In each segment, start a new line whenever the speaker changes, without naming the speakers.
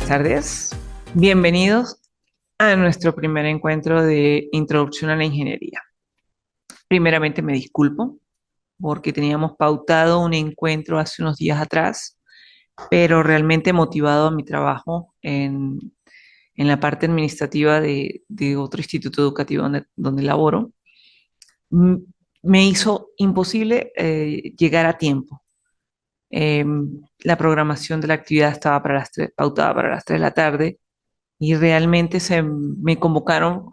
Buenas tardes. Bienvenidos a nuestro primer encuentro de Introducción a la Ingeniería. Primeramente me disculpo porque teníamos pautado un encuentro hace unos días atrás, pero realmente motivado a mi trabajo en la parte administrativa de otro instituto educativo donde laboro, m- me hizo imposible llegar a tiempo. La programación de la actividad estaba para pautada para las 3 de la tarde y realmente me convocaron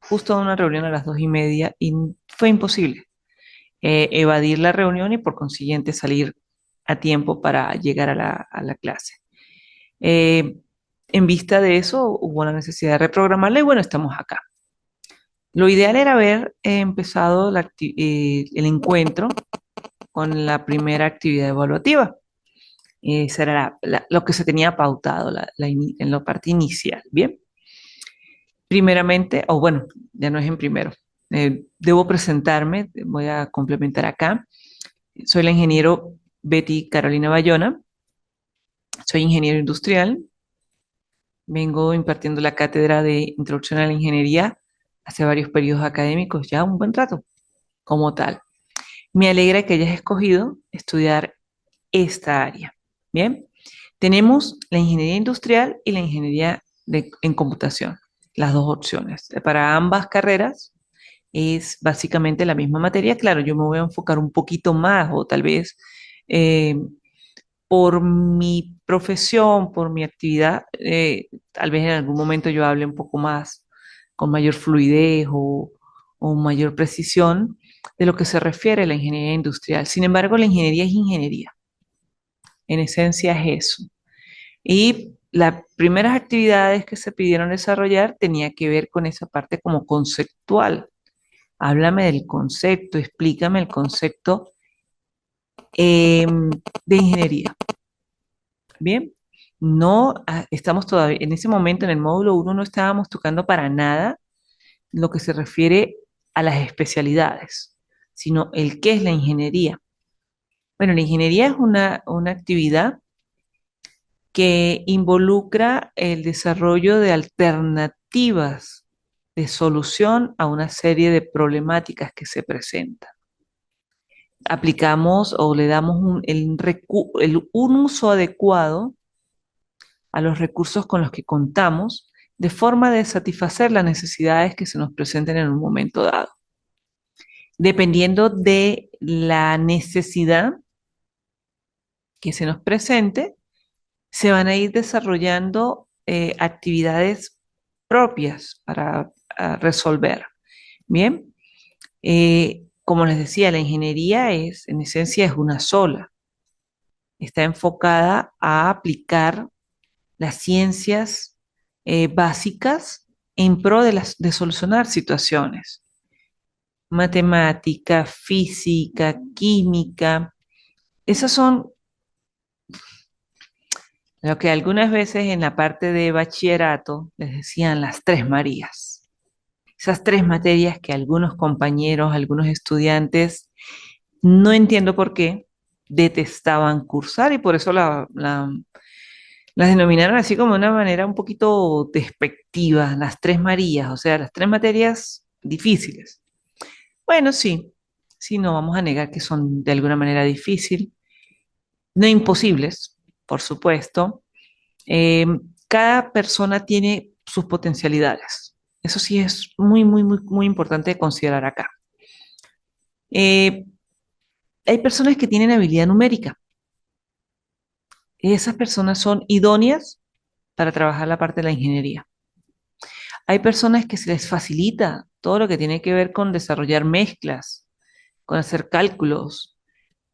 justo a una reunión a las 2:30 y fue imposible evadir la reunión y por consiguiente salir a tiempo para llegar a la clase. Eh, en vista de eso, hubo la necesidad de reprogramarla y bueno, estamos acá. Lo ideal era haber empezado el encuentro con la primera actividad evaluativa. Esa era lo que se tenía pautado en la parte inicial. Bien. Primeramente, o bueno, ya no es en primero. Debo presentarme, voy a complementar acá. Soy la ingeniero Betty Carolina Bayona, soy ingeniero industrial, vengo impartiendo la cátedra de Introducción a la Ingeniería hace varios periodos académicos, ya un buen rato como tal. Me alegra que hayas escogido estudiar esta área. Bien, tenemos la ingeniería industrial y la ingeniería en computación, las dos opciones. Para ambas carreras es básicamente la misma materia. Claro, yo me voy a enfocar un poquito más o tal vez eh, por mi profesión, por mi actividad, tal vez en algún momento yo hable un poco más con mayor fluidez o mayor precisión de lo que se refiere a la ingeniería industrial. Sin embargo, la ingeniería es ingeniería. En esencia es eso. Y las primeras actividades que se pidieron desarrollar tenía que ver con esa parte como conceptual. Háblame del concepto, explícame el concepto de ingeniería. Bien, no estamos todavía, en ese momento en el módulo uno no estábamos tocando para nada lo que se refiere a las especialidades, sino el qué es la ingeniería. Bueno, la ingeniería es una actividad que involucra el desarrollo de alternativas de solución a una serie de problemáticas que se presentan. Aplicamos o le damos un uso adecuado a los recursos con los que contamos, de forma de satisfacer las necesidades que se nos presenten en un momento dado. Dependiendo de la necesidad que se nos presente, se van a ir desarrollando actividades propias para resolver. Bien, como les decía, la ingeniería en esencia, es una sola. Está enfocada a aplicar las ciencias básicas en pro de solucionar situaciones. Matemática, física, química, esas son lo que algunas veces en la parte de bachillerato les decían las tres Marías. Esas tres materias que algunos compañeros, algunos estudiantes, no entiendo por qué, detestaban cursar y por eso las denominaron así como de una manera un poquito despectiva, las tres Marías, o sea, las tres materias difíciles. Bueno, sí, sí, no vamos a negar que son de alguna manera difíciles, no imposibles, por supuesto. Eh, cada persona tiene sus potencialidades. Eso sí es muy, muy, muy, muy importante de considerar acá. Eh, hay personas que tienen habilidad numérica. Esas personas son idóneas para trabajar la parte de la ingeniería. Hay personas que se les facilita todo lo que tiene que ver con desarrollar mezclas, con hacer cálculos,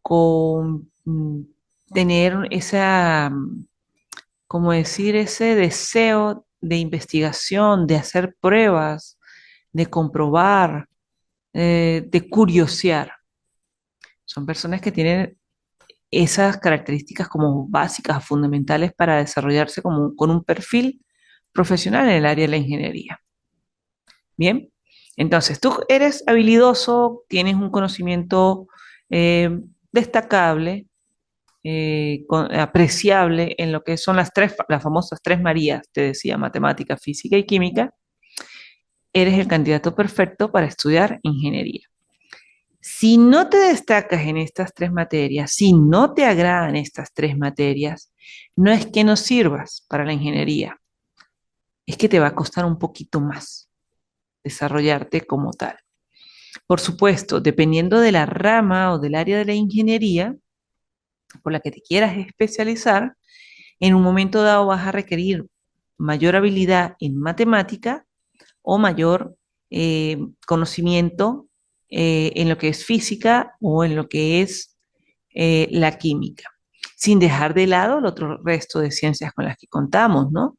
con tener como decir, ese deseo de investigación, de hacer pruebas, de comprobar, de curiosear. Son personas que tienen esas características como básicas, fundamentales para desarrollarse con un perfil profesional en el área de la ingeniería. Bien, entonces tú eres habilidoso, tienes un conocimiento destacable, apreciable en lo que son las famosas tres Marías, te decía, matemática, física y química, eres el candidato perfecto para estudiar ingeniería. Si no te destacas en estas tres materias, si no te agradan estas tres materias, no es que no sirvas para la ingeniería, es que te va a costar un poquito más desarrollarte como tal. Por supuesto, dependiendo de la rama o del área de la ingeniería por la que te quieras especializar, en un momento dado vas a requerir mayor habilidad en matemática o mayor conocimiento en lo que es física o en lo que es la química, sin dejar de lado el otro resto de ciencias con las que contamos, ¿no?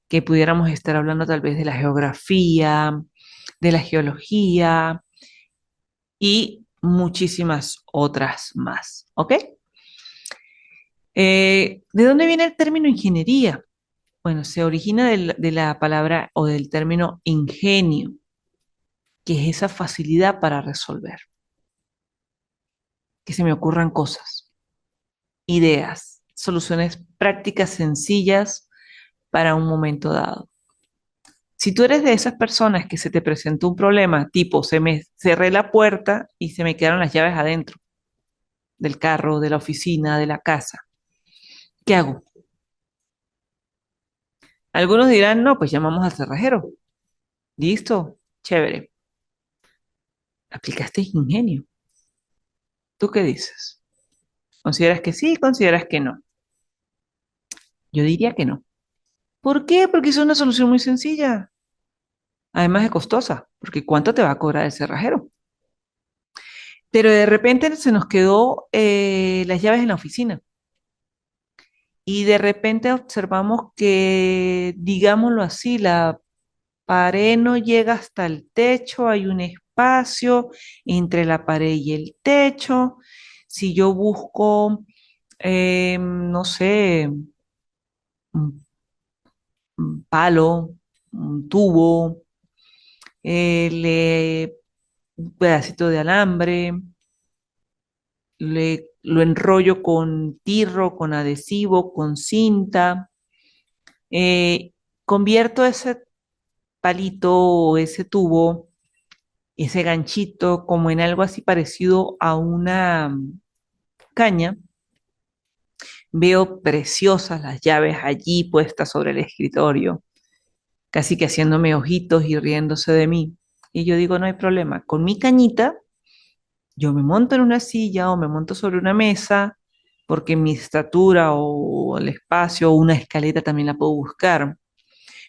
Que pudiéramos estar hablando tal vez de la geografía, de la geología y muchísimas otras más, ¿ok? ¿De dónde viene el término ingeniería? Bueno, se origina de la palabra o del término ingenio, que es esa facilidad para resolver, que se me ocurran cosas, ideas, soluciones prácticas sencillas para un momento dado. Si tú eres de esas personas que se te presentó un problema, tipo, se me cerré la puerta y se me quedaron las llaves adentro del carro, de la oficina, de la casa, ¿qué hago? Algunos dirán, no, pues llamamos al cerrajero. Listo, chévere. Aplicaste ingenio. ¿Tú qué dices? ¿Consideras que sí? ¿Consideras que no? Yo diría que no. ¿Por qué? Porque es una solución muy sencilla. Además es costosa, porque ¿cuánto te va a cobrar el cerrajero? Pero de repente se nos quedó las llaves en la oficina y de repente observamos que, digámoslo así, la pared no llega hasta el techo, hay un espacio entre la pared y el techo. Si yo busco, no sé, un, un palo, un tubo, un pedacito de alambre, lo enrollo con tirro, con adhesivo, con cinta, eh, convierto ese palito o ese tubo, ese ganchito, como en algo así parecido a una caña. Veo preciosas las llaves allí puestas sobre el escritorio, casi que haciéndome ojitos y riéndose de mí. Y yo digo, no hay problema, con mi cañita yo me monto en una silla o me monto sobre una mesa, porque mi estatura o el espacio o una escalera también la puedo buscar.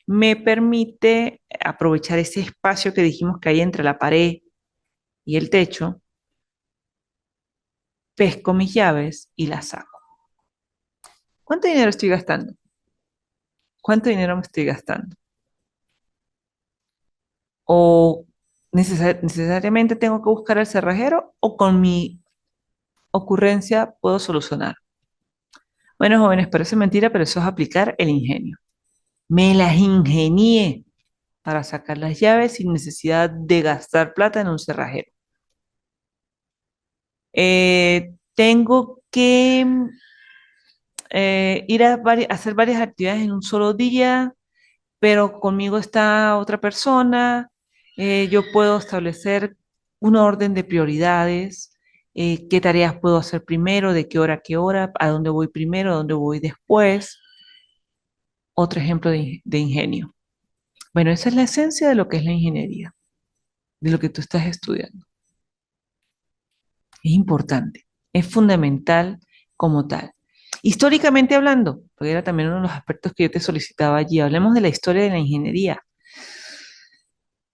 Me permite aprovechar ese espacio que dijimos que hay entre la pared y el techo, pesco mis llaves y las saco. ¿Cuánto dinero estoy gastando? ¿Cuánto dinero me estoy gastando? ¿O necesariamente tengo que buscar al cerrajero o con mi ocurrencia puedo solucionar? Bueno, jóvenes, parece mentira, pero eso es aplicar el ingenio. Me las ingenié para sacar las llaves sin necesidad de gastar plata en un cerrajero. Tengo que ir a hacer varias actividades en un solo día, pero conmigo está otra persona. Yo puedo establecer un orden de prioridades, qué tareas puedo hacer primero, de qué hora, a dónde voy primero, a dónde voy después. Otro ejemplo de ingenio. Bueno, esa es la esencia de lo que es la ingeniería, de lo que tú estás estudiando. Es importante, es fundamental como tal. Históricamente hablando, porque era también uno de los aspectos que yo te solicitaba allí, hablemos de la historia de la ingeniería.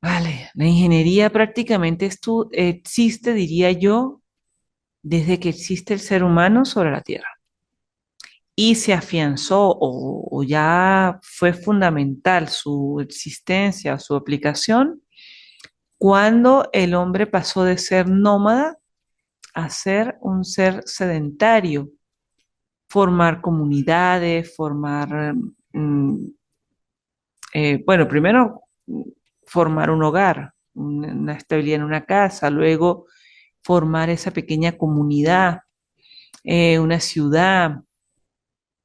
Vale, la ingeniería prácticamente existe, diría yo, desde que existe el ser humano sobre la Tierra. Y se afianzó o ya fue fundamental su existencia, su aplicación, cuando el hombre pasó de ser nómada a ser un ser sedentario, formar comunidades, formar, bueno, primero formar un hogar, una estabilidad en una casa, luego formar esa pequeña comunidad, una ciudad,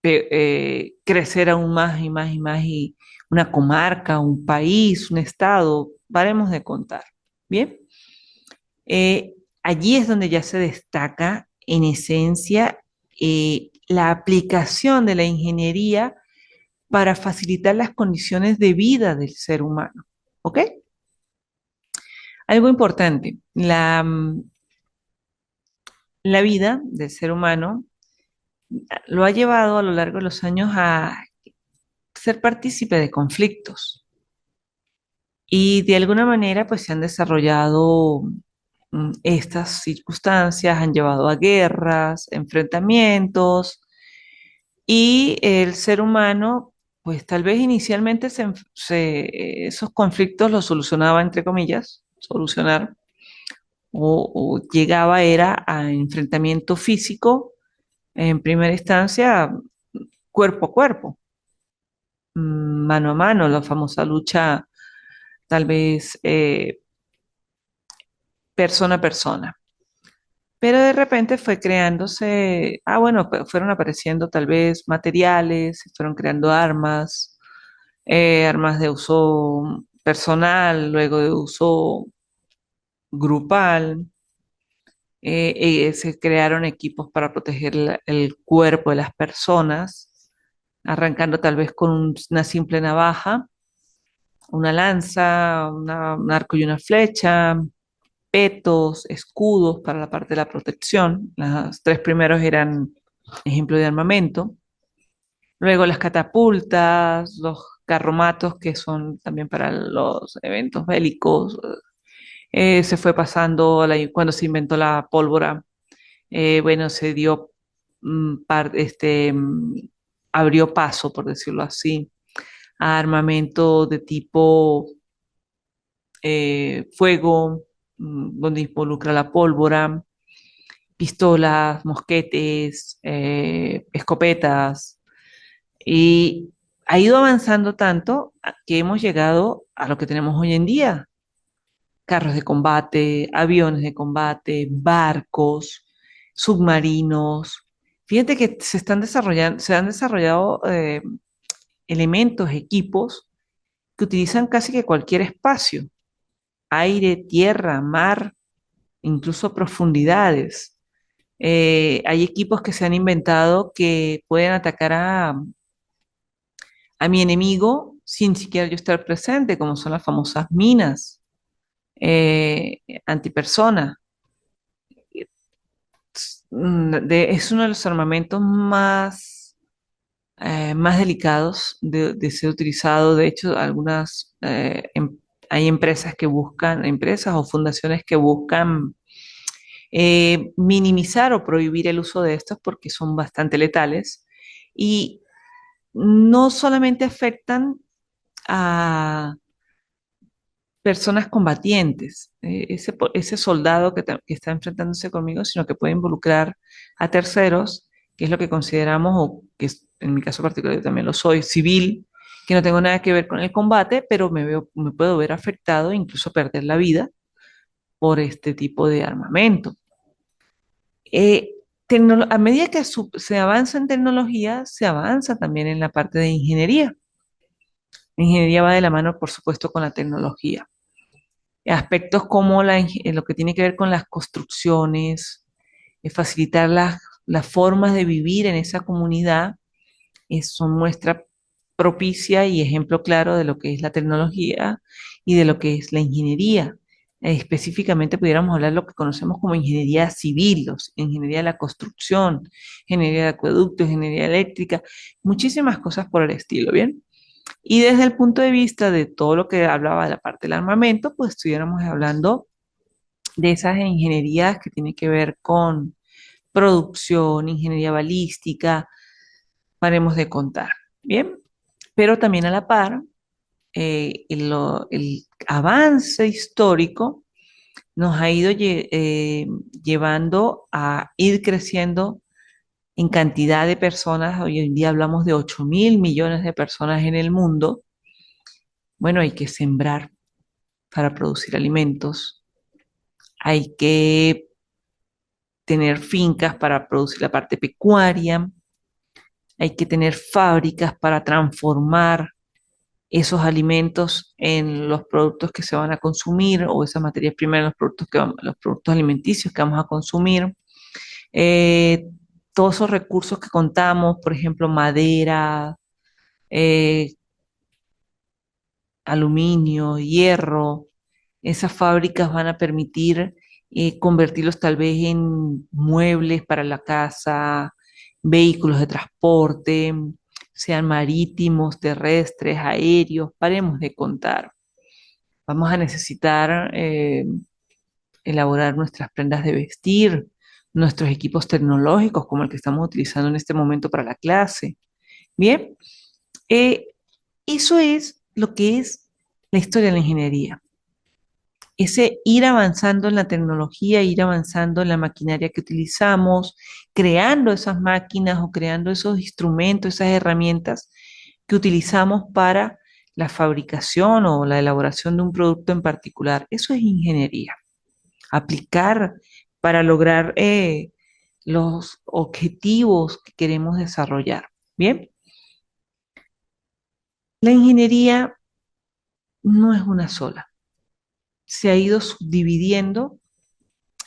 crecer aún más y más y más, y una comarca, un país, un estado, paremos de contar. Bien, Eh, allí es donde ya se destaca en esencia la aplicación de la ingeniería para facilitar las condiciones de vida del ser humano. ¿Ok? Algo importante, la vida del ser humano lo ha llevado a lo largo de los años a ser partícipe de conflictos y de alguna manera pues se han desarrollado estas circunstancias, han llevado a guerras, enfrentamientos y el ser humano pues tal vez inicialmente esos conflictos los solucionaba entre comillas, solucionar o llegaba era a enfrentamiento físico en primera instancia, cuerpo a cuerpo, mano a mano, la famosa lucha tal vez persona a persona. Pero de repente fue creándose, bueno, fueron apareciendo tal vez materiales, se fueron creando armas, armas de uso personal, luego de uso grupal. Se crearon equipos para proteger el cuerpo de las personas, arrancando tal vez con una simple navaja, una lanza, un arco y una flecha, petos, escudos para la parte de la protección. Los tres primeros eran ejemplo de armamento. Luego las catapultas, los carromatos, que son también para los eventos bélicos. Se fue pasando cuando se inventó la pólvora. Bueno, se dio, abrió paso, por decirlo así, a armamento de tipo fuego, donde involucra la pólvora, pistolas, mosquetes, escopetas, y ha ido avanzando tanto que hemos llegado a lo que tenemos hoy en día: carros de combate, aviones de combate, barcos, submarinos. Fíjate que se han desarrollado elementos, equipos que utilizan casi que cualquier espacio: aire, tierra, mar, incluso profundidades. Hay equipos que se han inventado que pueden atacar a mi enemigo sin siquiera yo estar presente, como son las famosas minas antipersona. Es uno de los armamentos más delicados de ser utilizado. De hecho, hay empresas que buscan, empresas o fundaciones que buscan minimizar o prohibir el uso de estos porque son bastante letales y no solamente afectan a personas combatientes, ese soldado que está enfrentándose conmigo, sino que puede involucrar a terceros, que es lo que consideramos, o que en mi caso particular yo también lo soy, civil, que no tengo nada que ver con el combate, pero me puedo ver afectado, incluso perder la vida por este tipo de armamento. Eh, a medida que se avanza en tecnología, se avanza también en la parte de ingeniería. La ingeniería va de la mano, por supuesto, con la tecnología. Aspectos como lo que tiene que ver con las construcciones, facilitar las formas de vivir en esa comunidad, son muestra propicia y ejemplo claro de lo que es la tecnología y de lo que es la ingeniería. Específicamente pudiéramos hablar de lo que conocemos como ingeniería civil, ingeniería de la construcción, ingeniería de acueductos, ingeniería eléctrica, muchísimas cosas por el estilo, ¿bien? Y desde el punto de vista de todo lo que hablaba de la parte del armamento, pues estuviéramos hablando de esas ingenierías que tienen que ver con producción, ingeniería balística, paremos de contar, ¿bien? Pero también a la par, el avance histórico nos ha ido llevando a ir creciendo en cantidad de personas. Hoy en día hablamos de 8.000 millones de personas en el mundo. Bueno, hay que sembrar para producir alimentos, hay que tener fincas para producir la parte pecuaria, hay que tener fábricas para transformar esos alimentos en los productos que se van a consumir o esas materias primas en los productos, los productos alimenticios que vamos a consumir. Eh, Todos esos recursos que contamos, por ejemplo, madera, eh, aluminio, hierro, esas fábricas van a permitir convertirlos tal vez en muebles para la casa, vehículos de transporte, sean marítimos, terrestres, aéreos, paremos de contar. Vamos a necesitar elaborar nuestras prendas de vestir, nuestros equipos tecnológicos como el que estamos utilizando en este momento para la clase. Bien, eh, eso es lo que es la historia de la ingeniería. Ese ir avanzando en la tecnología, ir avanzando en la maquinaria que utilizamos, creando esas máquinas o creando esos instrumentos, esas herramientas que utilizamos para la fabricación o la elaboración de un producto en particular. Eso es ingeniería. Aplicar para lograr los objetivos que queremos desarrollar. Bien, la ingeniería no es una sola. Se ha ido subdividiendo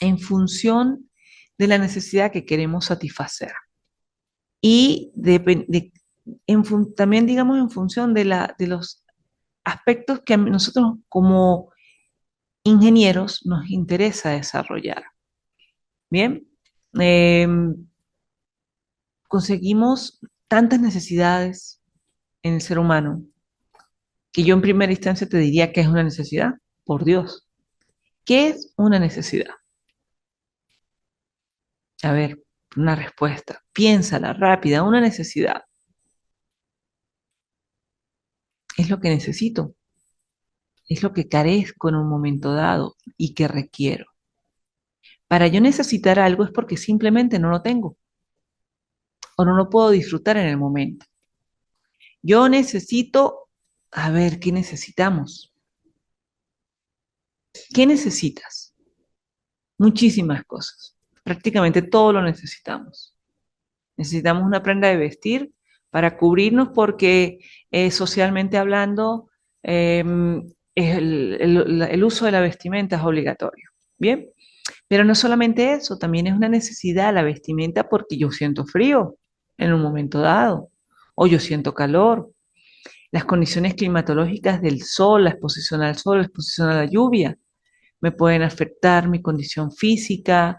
en función de la necesidad que queremos satisfacer. Y también, digamos, en función de los aspectos que a nosotros como ingenieros nos interesa desarrollar. Bien, eh, conseguimos tantas necesidades en el ser humano que yo en primera instancia te diría que es una necesidad. Por Dios, ¿qué es una necesidad? A ver, una respuesta. Piénsala rápida. Una necesidad es lo que necesito, es lo que carezco en un momento dado y que requiero. Para yo necesitar algo es porque simplemente no lo tengo o no lo puedo disfrutar en el momento. Yo necesito, a ver, ¿qué necesitamos? ¿Qué necesitas? Muchísimas cosas. Prácticamente todo lo necesitamos. Necesitamos una prenda de vestir para cubrirnos porque socialmente hablando el uso de la vestimenta es obligatorio. Bien, pero no solamente eso, también es una necesidad la vestimenta porque yo siento frío en un momento dado o yo siento calor. Las condiciones climatológicas del sol, la exposición al sol, la exposición a la lluvia, me pueden afectar mi condición física,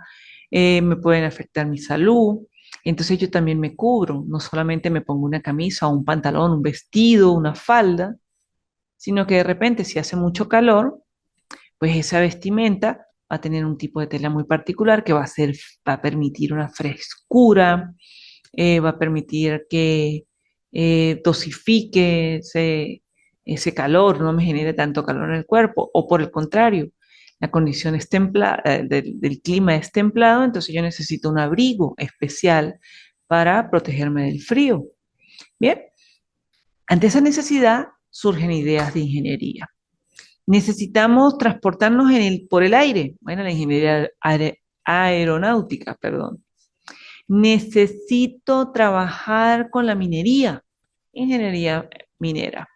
me pueden afectar mi salud. Entonces yo también me cubro, no solamente me pongo una camisa o un pantalón, un vestido, una falda, sino que de repente si hace mucho calor, pues esa vestimenta va a tener un tipo de tela muy particular que va a permitir una frescura, va a permitir que dosifique ese calor, no me genere tanto calor en el cuerpo, o por el contrario, la condición es del clima es templado, entonces yo necesito un abrigo especial para protegerme del frío. Bien, ante esa necesidad surgen ideas de ingeniería. Necesitamos transportarnos por el aire, bueno, la ingeniería aeronáutica, perdón. Necesito trabajar con la minería, ingeniería minera.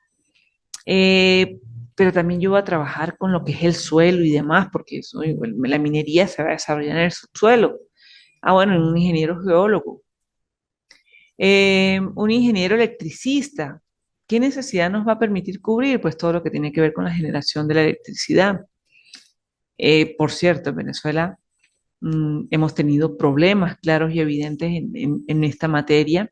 Eh, pero también yo voy a trabajar con lo que es el suelo y demás, porque la minería se va a desarrollar en el subsuelo. Ah, bueno, un ingeniero geólogo. Un ingeniero electricista. ¿Qué necesidad nos va a permitir cubrir? Pues todo lo que tiene que ver con la generación de la electricidad. Por cierto, en Venezuela hemos tenido problemas claros y evidentes en esta materia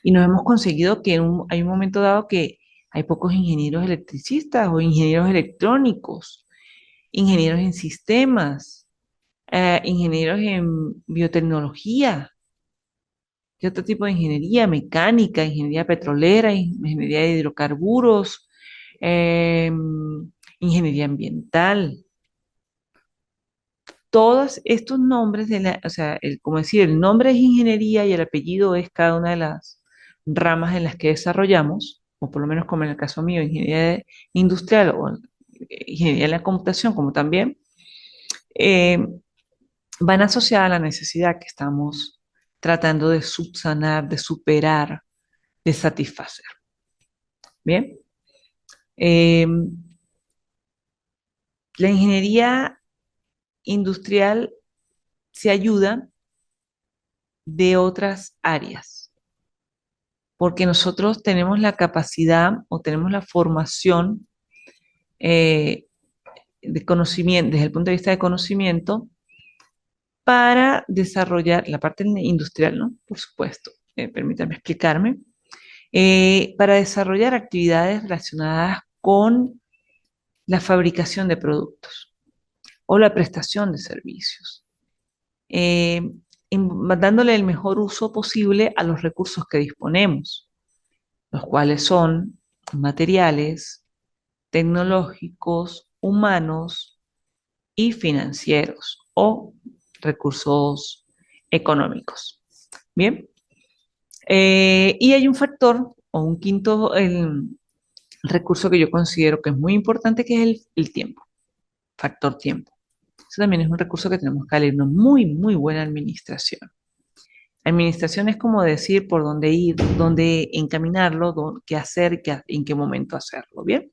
y nos hemos conseguido que hay un momento dado que hay pocos ingenieros electricistas o ingenieros electrónicos, ingenieros en sistemas, ingenieros en biotecnología, ¿qué otro tipo de ingeniería? Mecánica, ingeniería petrolera, ingeniería de hidrocarburos, eh, ingeniería ambiental. Todos estos nombres o sea, como decir, el nombre es ingeniería y el apellido es cada una de las ramas en las que desarrollamos, o por lo menos como en el caso mío, ingeniería industrial o ingeniería de la computación, como también, eh, van asociadas a la necesidad que estamos tratando de subsanar, de superar, de satisfacer. Bien. Eh, la ingeniería industrial se ayuda de otras áreas, porque nosotros tenemos la capacidad o tenemos la formación eh, de conocimiento, desde el punto de vista de conocimiento, para desarrollar la parte industrial, ¿no? Por supuesto, permítame explicarme, para desarrollar actividades relacionadas con la fabricación de productos o la prestación de servicios, eh, dándole el mejor uso posible a los recursos que disponemos, los cuales son materiales, tecnológicos, humanos y financieros o recursos económicos. Bien, y hay un factor o un quinto el recurso que yo considero que es muy importante, que es el tiempo, factor tiempo. Eso también es un recurso que tenemos que darle una muy, muy buena administración. Administración es como decir por dónde ir, dónde encaminarlo, qué hacer, en qué momento hacerlo, ¿bien?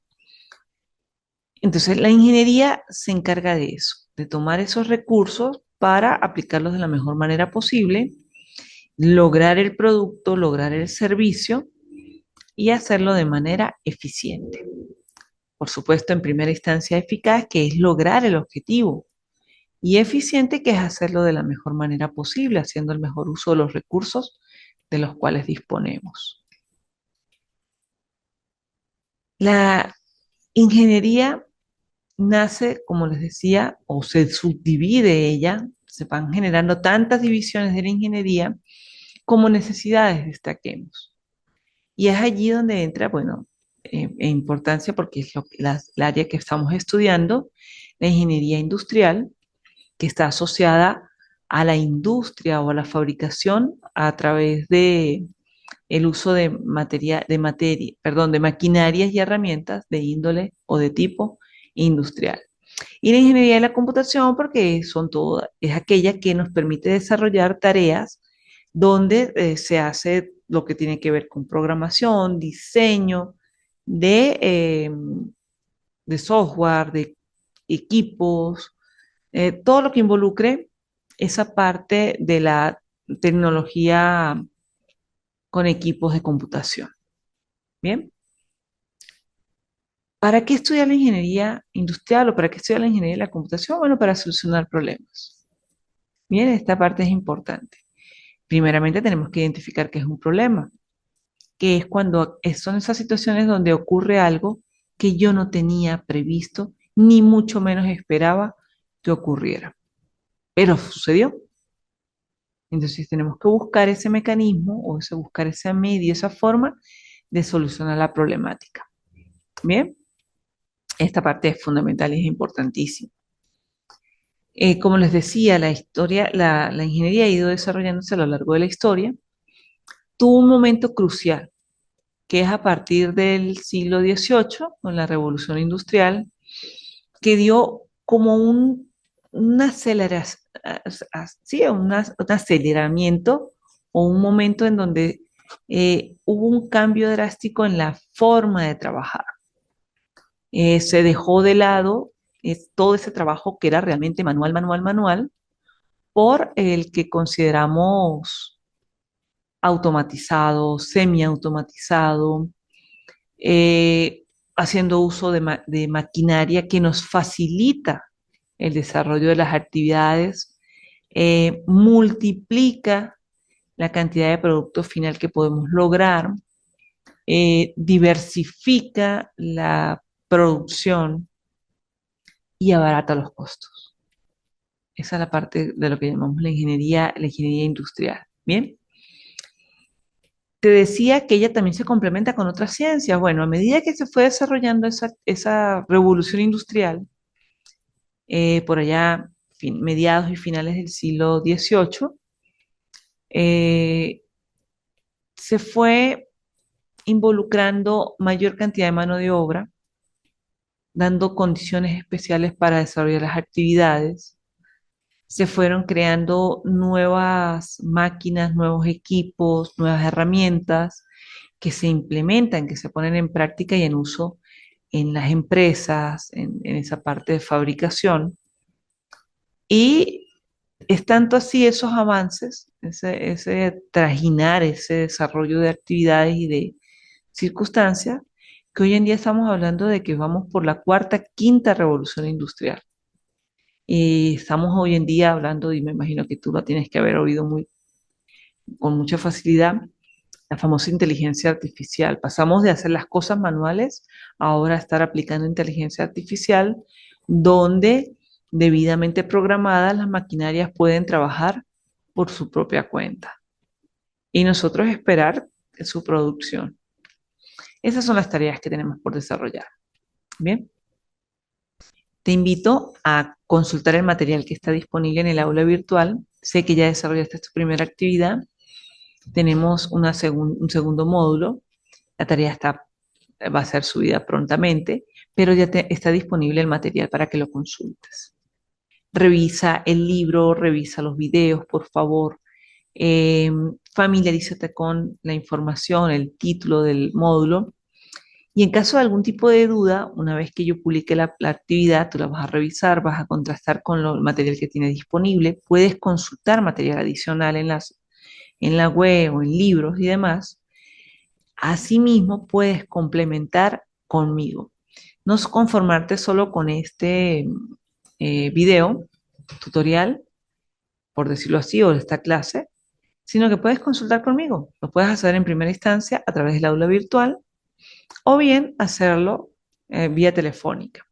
Entonces, la ingeniería se encarga de eso, de tomar esos recursos para aplicarlos de la mejor manera posible, lograr el producto, lograr el servicio y hacerlo de manera eficiente. Por supuesto, en primera instancia eficaz, que es lograr el objetivo, y eficiente, que es hacerlo de la mejor manera posible, haciendo el mejor uso de los recursos de los cuales disponemos. La ingeniería nace, como les decía, o se subdivide ella, se van generando tantas divisiones de la ingeniería como necesidades destaquemos. Y es allí donde entra, bueno, en importancia porque es la área que estamos estudiando, la ingeniería industrial, que está asociada a la industria o a la fabricación a través de el uso de maquinarias y herramientas de índole o de tipo industrial. Y la ingeniería de la computación, porque es aquella que nos permite desarrollar tareas donde se hace lo que tiene que ver con programación, diseño de software, de equipos, todo lo que involucre esa parte de la tecnología con equipos de computación. Bien, ¿para qué estudiar la ingeniería industrial o para qué estudiar la ingeniería de la computación? Bueno, para solucionar problemas. Bien, esta parte es importante. Primeramente tenemos que identificar qué es un problema, que es cuando son esas situaciones donde ocurre algo que yo no tenía previsto, ni mucho menos esperaba que ocurriera, pero sucedió. Entonces tenemos que buscar ese mecanismo o buscar ese medio, esa forma de solucionar la problemática. Bien, esta parte es fundamental y es importantísima. Como les decía, la ingeniería ha ido desarrollándose a lo largo de la historia. Tuvo un momento crucial, que es a partir del siglo XVIII, con la Revolución Industrial, que dio como una aceleración, sí, un aceleramiento o un momento en donde hubo un cambio drástico en la forma de trabajar. Se dejó de lado todo ese trabajo que era realmente manual, manual, manual, por el que consideramos automatizado, semiautomatizado, eh, haciendo uso de maquinaria que nos facilita el desarrollo de las actividades, multiplica la cantidad de producto final que podemos lograr, diversifica la producción y abarata los costos. Esa es la parte de lo que llamamos la ingeniería industrial. Bien. Te decía que ella también se complementa con otras ciencias. Bueno, a medida que se fue desarrollando esa revolución industrial, por allá mediados y finales del siglo XVIII, eh, se fue involucrando mayor cantidad de mano de obra, dando condiciones especiales para desarrollar las actividades. se fueron creando nuevas máquinas, nuevos equipos, nuevas herramientas que se implementan, que se ponen en práctica y en uso en las empresas, en esa parte de fabricación. Y es tanto así esos avances, ese trajinar, ese desarrollo de actividades y de circunstancias, que hoy en día estamos hablando de que vamos por la cuarta, quinta revolución industrial. Y estamos hoy en día hablando, y me imagino que tú lo tienes que haber oído con mucha facilidad, la famosa inteligencia artificial. Pasamos de hacer las cosas manuales a ahora estar aplicando inteligencia artificial, donde debidamente programadas las maquinarias pueden trabajar por su propia cuenta y nosotros esperar su producción. Esas son las tareas que tenemos por desarrollar. Bien, te invito a consultar el material que está disponible en el aula virtual. Sé que ya desarrollaste tu primera actividad. Tenemos un segundo módulo. La tarea va a ser subida prontamente, pero ya está disponible el material para que lo consultes. Revisa el libro, revisa los videos, por favor. Eh, Familiarízate con la información, el título del módulo. Y en caso de algún tipo de duda, una vez que yo publique la actividad, tú la vas a revisar, vas a contrastar con el material que tienes disponible. Puedes consultar material adicional en la web o en libros y demás. Asimismo, puedes complementar conmigo. No conformarte solo con este video tutorial, por decirlo así, o esta clase, sino que puedes consultar conmigo. Lo puedes hacer en primera instancia a través del aula virtual o bien hacerlo vía telefónica.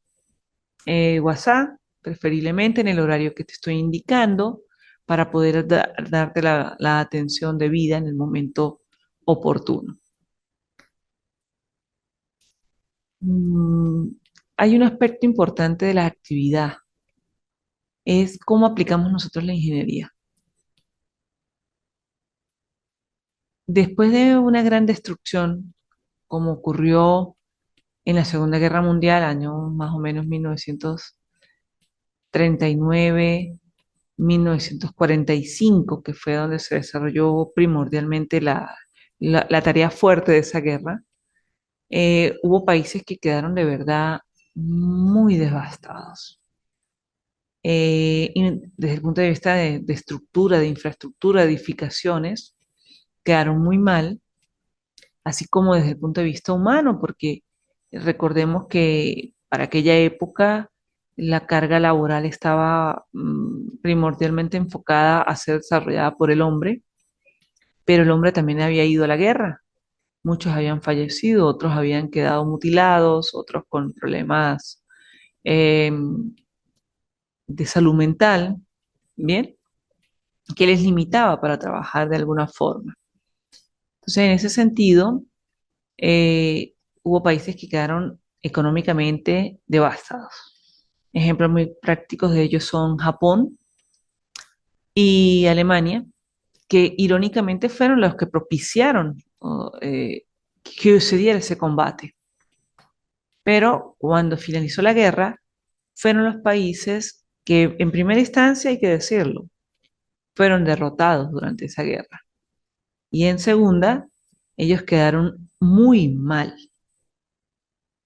WhatsApp, preferiblemente en el horario que te estoy indicando, para poder darte la atención debida en el momento oportuno. Mm, Hay un aspecto importante de la actividad, es cómo aplicamos nosotros la ingeniería. Después de una gran destrucción, como ocurrió en la Segunda Guerra Mundial, año más o menos 1939, 1945, que fue donde se desarrolló primordialmente la tarea fuerte de esa guerra, hubo países que quedaron de verdad muy devastados. Y desde el punto de vista de estructura, de infraestructura, de edificaciones, quedaron muy mal, así como desde el punto de vista humano, porque recordemos que para aquella época la carga laboral estaba primordialmente enfocada a ser desarrollada por el hombre, pero el hombre también había ido a la guerra. Muchos habían fallecido, otros habían quedado mutilados, otros con problemas eh, de salud mental, ¿bien? Que les limitaba para trabajar de alguna forma. Entonces, en ese sentido, hubo países que quedaron económicamente devastados. Ejemplos muy prácticos de ellos son Japón y Alemania, que irónicamente fueron los que propiciaron que se diera ese combate. Pero cuando finalizó la guerra, fueron los países que en primera instancia, hay que decirlo, fueron derrotados durante esa guerra. Y en segunda, ellos quedaron muy mal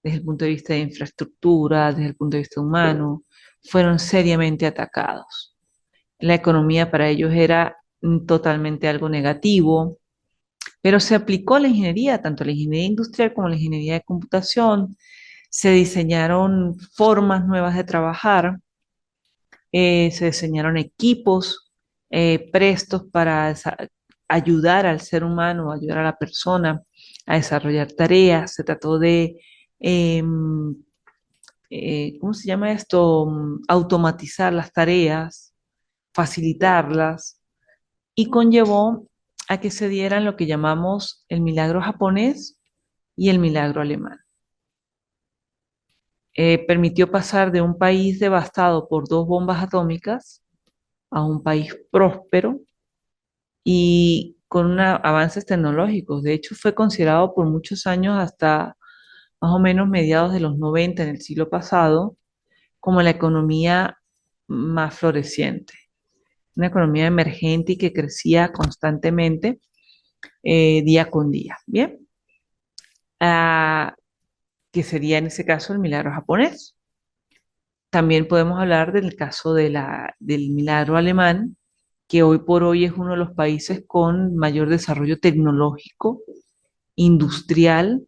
desde el punto de vista de infraestructura, desde el punto de vista humano, fueron seriamente atacados. La economía para ellos era totalmente algo negativo, pero se aplicó la ingeniería, tanto la ingeniería industrial como la ingeniería de computación, se diseñaron formas nuevas de trabajar, se diseñaron equipos prestos para ayudar al ser humano, ayudar a la persona a desarrollar tareas. Se trató de, em, ¿cómo se llama esto? Automatizar las tareas, facilitarlas y conllevó a que se dieran lo que llamamos el milagro japonés y el milagro alemán. Permitió pasar de un país devastado por dos bombas atómicas a un país próspero y con avances tecnológicos. De hecho, fue considerado por muchos años, hasta más o menos mediados de los 90 en el siglo pasado, como la economía más floreciente. una economía emergente y que crecía constantemente día con día. Bien, Ah, que sería en ese caso el milagro japonés. También podemos hablar del caso del milagro alemán, que hoy por hoy es uno de los países con mayor desarrollo tecnológico, industrial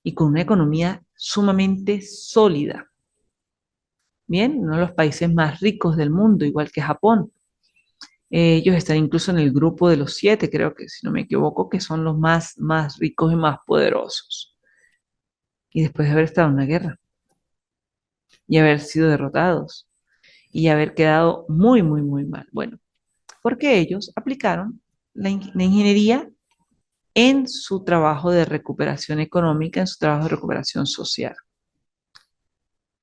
y con una economía sumamente sólida. Bien, uno de los países más ricos del mundo, igual que Japón. Ellos están incluso en el grupo de los siete, creo que, si no me equivoco, que son los más ricos y más poderosos. Y después de haber estado en una guerra y haber sido derrotados y haber quedado muy, muy, muy mal. Bueno, porque ellos aplicaron la ingeniería en su trabajo de recuperación económica, en su trabajo de recuperación social.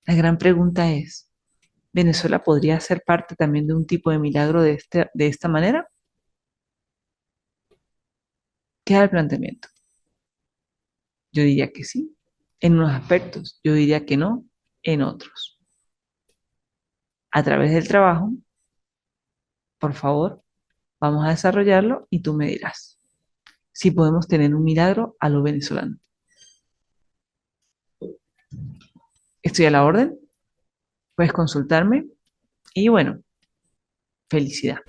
La gran pregunta es, ¿Venezuela podría ser parte también de un tipo de milagro de esta manera? Queda el planteamiento. Yo diría que sí, en unos aspectos. Yo diría que no, en otros. A través del trabajo, por favor, vamos a desarrollarlo y tú me dirás si podemos tener un milagro a lo venezolano. Estoy a la orden, puedes consultarme y bueno, felicidad.